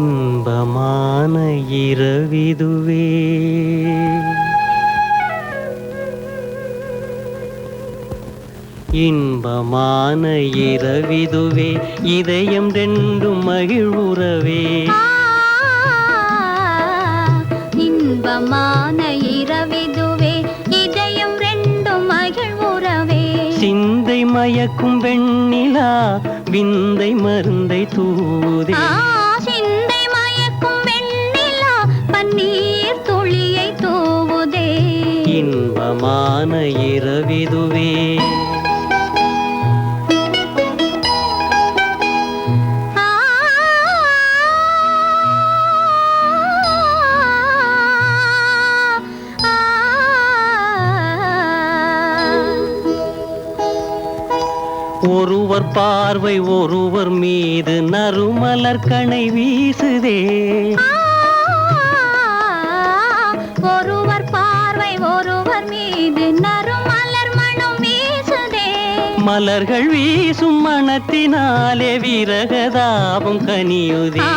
இன்பமான இரவிதுவே இன்பமான இரவிதுவே இதயம் ரெண்டும் மகிழ்வுறவே இன்பமான இரவிதுவே இதயம் ரெண்டும் மகிழ்வுறவே சிந்தை மயக்கும் வெண்ணிலா விந்தை மருந்தை தூதே சிந்தை மயக்கும் வெண்ணிலா பன்னீர் துளியை தூவுதே இன்பமான இரவிதுவே ஒருவர் பார்வை ஒருவர் மீது நறுமலர் கணை வீசுதே ஒருவர் பார்வை ஒருவர் மீது நறுமலர் மனம் வீசுதே மலர்கள் வீசும் மனத்தினாலே விரகதாபம் கனியுதே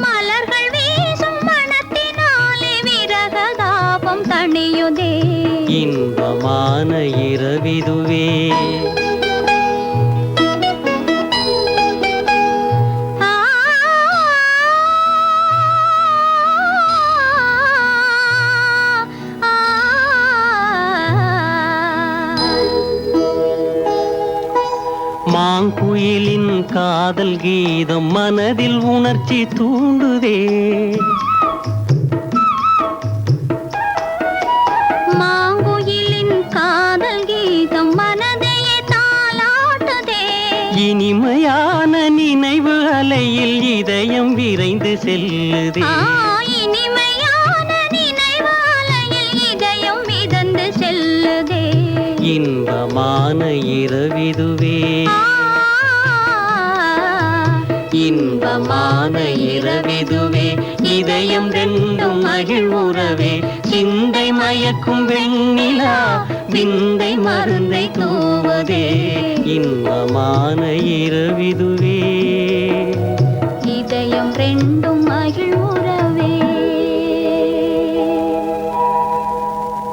மலர்கள் வீசும் மனத்தினாலே விரகதாபம் தணியுதே இன்பமான இரவிதுவே மாங்குயிலின் காதல் கீதம் மனதில் உணர்ச்சி தூண்டுதே மாங்குயிலின் காதல் கீதம் மனதையே தாலாட்டுதே இனிமையான நினைவு அலையில் இதயம் விரைந்து செல்லுதே இனிமையான நினைவு அலையில் இதயம் மிதந்து செல்லுதே இன்பமான இரவிதுவே இன்பமான இரவிதுவே இதயம் ரெண்டும் மகிழ்வுறவே சிந்தை மயக்கும் வெண்ணிலா விந்தை மருந்தை தூவதே இன்பமான இரவிதுவே இதயம் ரெண்டும் மகிழ்வு